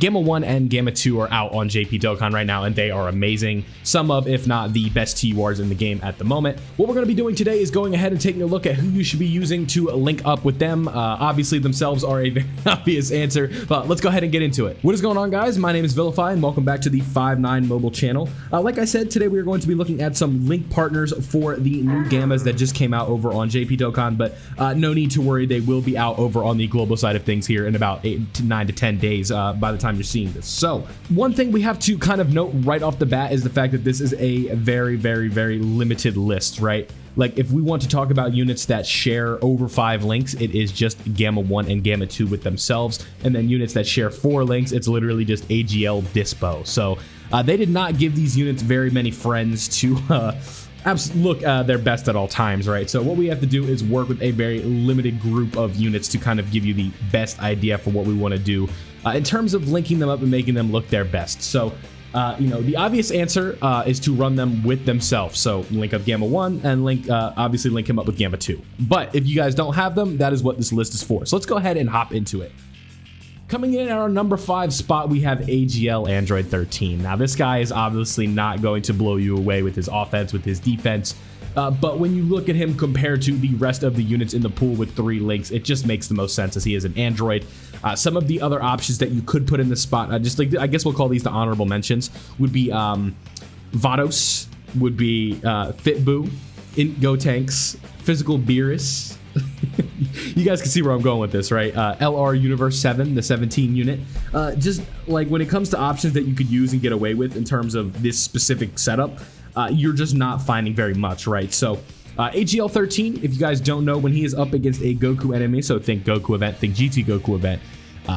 Gamma 1 and Gamma 2 are out on JP Dokkan right now, and they are amazing. Some of, if not the best TURs in the game at the moment. What we're going to be doing today is going ahead and taking a look at who you should be using to link up with them. Obviously, themselves are a very obvious answer, but let's go ahead and get into it. What is going on, guys? My name is Vilify, and welcome back to the 5-9 mobile channel. Like I said, today we are going to be looking at some link partners for the new Gammas that just came out over on JP Dokkan, but no need to worry, they will be out over on the global side of things here in about 9 to 10 days by the time you're seeing this. So one thing we have to kind of note right off the bat is the fact that this is a very limited list, right? Like, if we want to talk about units that share over 5 links, it is just Gamma 1 and Gamma 2 with themselves, and then units that share 4 links, it's literally just Agl Dispo. So they did not give these units very many friends to look their best at all times, right? So what we have to do is work with a very limited group of units to kind of give you the best idea for what we want to do in terms of linking them up and making them look their best. So the obvious answer is to run them with themselves. So link up Gamma 1 and obviously link him up with Gamma 2. But if you guys don't have them, that is what this list is for. So let's go ahead and hop into it. Coming in at our number 5 spot, we have Agl Android 13. Now, this guy is obviously not going to blow you away with his offense, with his defense. But when you look at him compared to the rest of the units in the pool with 3 links, it just makes the most sense as he is an Android. Some of the other options that you could put in the spot, I guess we'll call these the honorable mentions, would be Vados, would be Fitboo, Gotenks, Physical Beerus. You guys can see where I'm going with this, right? LR Universe 7, the 17 unit. Just like when it comes to options that you could use and get away with in terms of this specific setup, you're just not finding very much, right? So Agl 13, if you guys don't know, when he is up against a Goku enemy, so think Goku event, think GT Goku event,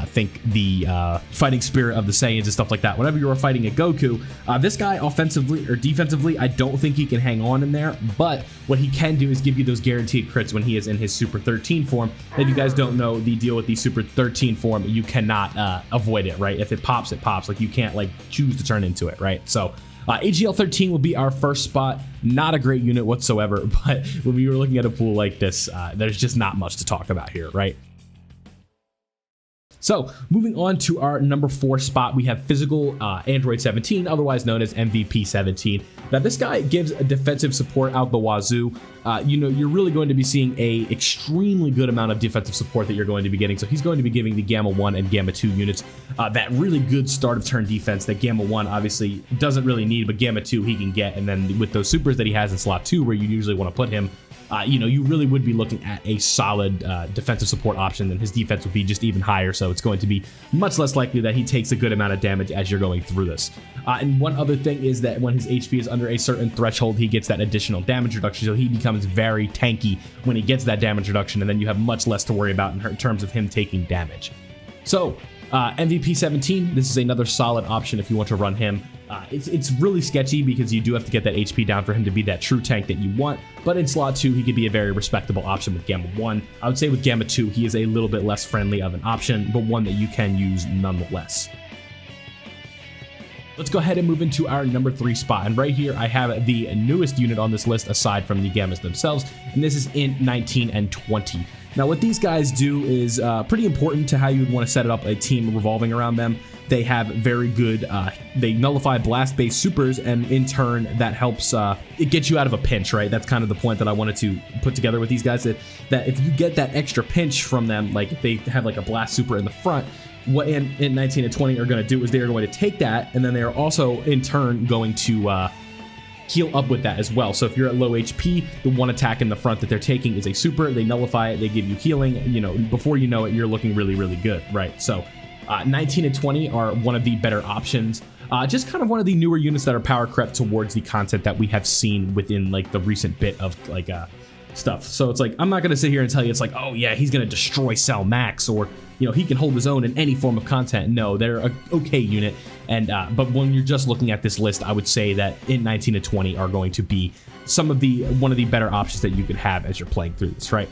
think the fighting spirit of the Saiyans and stuff like that. Whenever you're fighting a Goku, this guy offensively or defensively, I don't think he can hang on in there, but what he can do is give you those guaranteed crits when he is in his Super 13 form. If you guys don't know the deal with the Super 13 form, you cannot avoid it, right? If it pops, it pops. Like, you can't like choose to turn into it, right? So Agl 13 will be our first spot. Not a great unit whatsoever, but when we were looking at a pool like this, there's just not much to talk about here, right? So moving on to our number 4 spot, we have Physical Android 17, otherwise known as MVP 17. Now, this guy gives a defensive support out the wazoo. You're really going to be seeing a extremely good amount of defensive support that you're going to be getting. So he's going to be giving the Gamma 1 and Gamma 2 units that really good start of turn defense that Gamma 1 obviously doesn't really need, but Gamma 2 he can get. And then with those supers that he has in slot 2, where you usually want to put him, you really would be looking at a solid defensive support option, and his defense would be just even higher, so it's going to be much less likely that he takes a good amount of damage as you're going through this. And one other thing is that when his HP is under a certain threshold, he gets that additional damage reduction, so he becomes very tanky when he gets that damage reduction, and then you have much less to worry about in terms of him taking damage. So MVP 17, this is another solid option if you want to run him. It's really sketchy because you do have to get that HP down for him to be that true tank that you want, but in slot 2 he could be a very respectable option with Gamma 1. I would say with Gamma 2 he is a little bit less friendly of an option, but one that you can use nonetheless. Let's go ahead and move into our number 3 spot, and right here I have the newest unit on this list aside from the Gammas themselves, and this is Int 19 and 20. Now, what these guys do is pretty important to how you would want to set up a team revolving around them. They have very good, they nullify blast-based supers, and in turn, that helps, it gets you out of a pinch, right? That's kind of the point that I wanted to put together with these guys, that if you get that extra pinch from them, like if they have like a blast super in the front, what in 19 and 20 are going to do is they are going to take that, and then they are also, in turn, going to heal up with that as well. So if you're at low HP, the one attack in the front that they're taking is a super, they nullify it, they give you healing, before you know it, you're looking really good, right? So 19 and 20 are one of the better options. Just kind of one of the newer units that are power crept towards the content that we have seen within like the recent bit of like stuff. So it's like, I'm not going to sit here and tell you it's like, oh yeah, he's going to destroy Cell Max, or he can hold his own in any form of content. No, they're a okay unit, and but when you're just looking at this list, I would say that in 19 and 20 are going to be one of the better options that you could have as you're playing through this, right?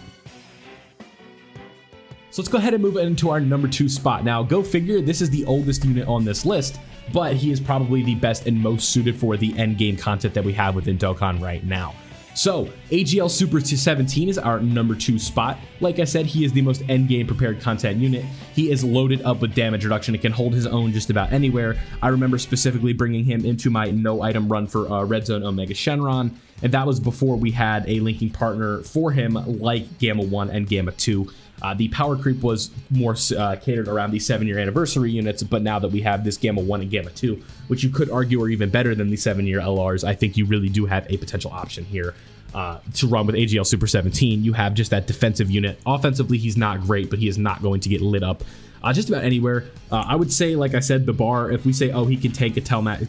So let's go ahead and move into our number 2 spot. Now, go figure, this is the oldest unit on this list, but he is probably the best and most suited for the end game content that we have within Dokkan right now. So AGL Super 17 is our number 2 spot. Like I said, he is the most endgame prepared content unit. He is loaded up with damage reduction. It can hold his own just about anywhere. I remember specifically bringing him into my no item run for Red Zone Omega Shenron, and that was before we had a linking partner for him like Gamma 1 and Gamma 2. The power creep was more catered around the 7-year anniversary units, but now that we have this Gamma 1 and Gamma 2, which you could argue are even better than the 7-year LRs, I think you really do have a potential option here to run with AGL Super 17. You have just that defensive unit. Offensively, he's not great, but he is not going to get lit up just about anywhere. I would say, like I said, the bar, if we say, oh, he can take a Telmax,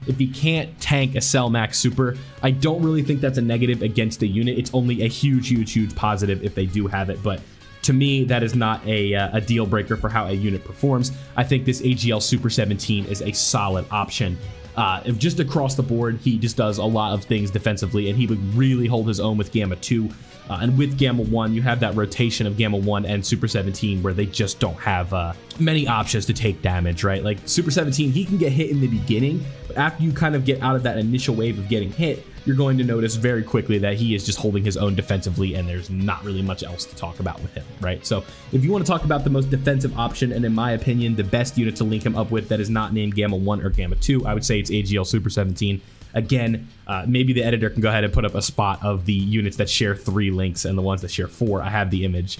if he can't tank a Cell Max Super, I don't really think that's a negative against the unit. It's only a huge positive if they do have it, but to me, that is not a deal breaker for how a unit performs. I think this AGL Super 17 is a solid option. If just across the board, he just does a lot of things defensively, and he would really hold his own with Gamma 2. And with Gamma 1, you have that rotation of Gamma 1 and Super 17 where they just don't have many options to take damage, right? Like Super 17, he can get hit in the beginning, but after you kind of get out of that initial wave of getting hit, you're going to notice very quickly that he is just holding his own defensively, and there's not really much else to talk about with him, right? So if you want to talk about the most defensive option, and in my opinion, the best unit to link him up with that is not named Gamma 1 or Gamma 2, I would say it's AGL Super 17. Again, maybe the editor can go ahead and put up a spot of the units that share 3 links and the ones that share 4. I have the image.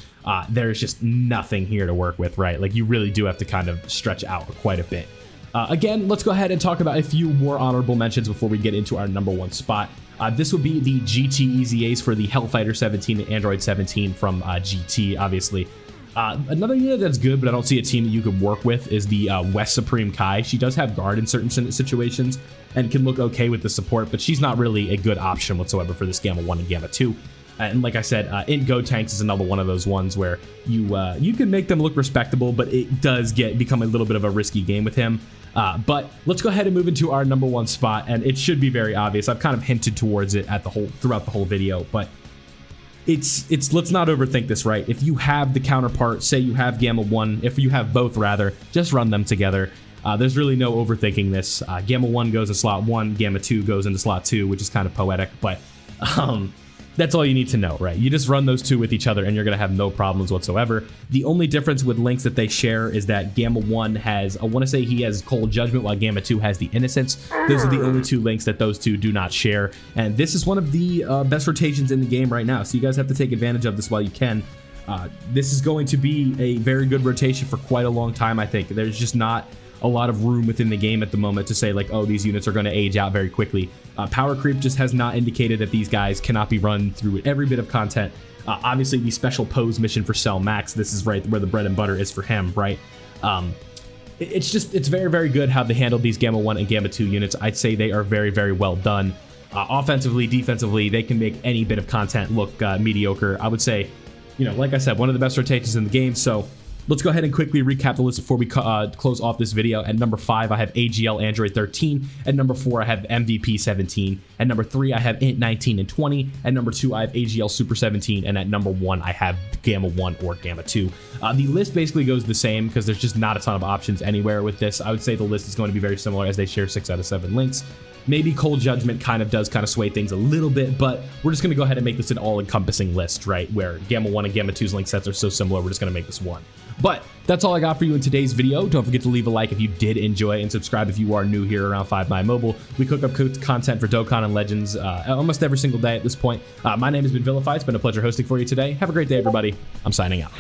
There's just nothing here to work with, right? Like, you really do have to kind of stretch out quite a bit. Again, let's go ahead and talk about a few more honorable mentions before we get into our number 1 spot. This would be the GT EZAs for the Hellfighter 17 and Android 17 from GT, obviously. Another unit that's good, but I don't see a team that you could work with, is the West Supreme Kai. She does have guard in certain situations and can look okay with the support, but she's not really a good option whatsoever for this Gamma 1 and Gamma 2. And like I said, Int Go Tanks is another one of those ones where you can make them look respectable, but it does become a little bit of a risky game with him. But let's go ahead and move into our number 1 spot, and it should be very obvious. I've kind of hinted towards it throughout the whole video, but let's not overthink this, right? If you have the counterpart, say you have Gamma 1, if you have both rather, just run them together. There's really no overthinking this. Gamma 1 goes in slot 1, Gamma 2 goes into slot 2, which is kind of poetic, but that's all you need to know, right? You just run those two with each other and you're going to have no problems whatsoever. The only difference with links that they share is that Gamma 1 has, I want to say he has Cold Judgment, while Gamma 2 has the Innocence. Those are the only 2 links that those 2 do not share. And this is one of the best rotations in the game right now. So you guys have to take advantage of this while you can. This is going to be a very good rotation for quite a long time, I think. There's just not a lot of room within the game at the moment to say, like, oh, these units are going to age out very quickly. Power creep just has not indicated that these guys cannot be run through every bit of content. Obviously, the special pose mission for Cell Max, this is right where the bread and butter is for him, right? It's very good how they handled these Gamma 1 and Gamma 2 units. I'd say they are very well done. Offensively, defensively, they can make any bit of content look mediocre. I would say, you know, like I said, one of the best rotations in the game. So let's go ahead and quickly recap the list before we close off this video. At number 5, I have Agl Android 13. At number 4, I have MVP 17. At number 3, I have Int 19 and 20. At number 2, I have AGL Super 17. And at number 1, I have Gamma 1 or Gamma 2. The list basically goes the same because there's just not a ton of options anywhere with this. I would say the list is going to be very similar as they share 6 out of 7 links. Maybe Cold Judgment kind of sway things a little bit, but we're just going to go ahead and make this an all-encompassing list, right? Where Gamma 1 and Gamma 2's link sets are so similar, we're just going to make this one. But that's all I got for you in today's video. Don't forget to leave a like if you did enjoy, and subscribe if you are new here around 5My Mobile. We cook up content for Dokkan and Legends almost every single day at this point. My name has been Vilified. It's been a pleasure hosting for you today. Have a great day, everybody. I'm signing out.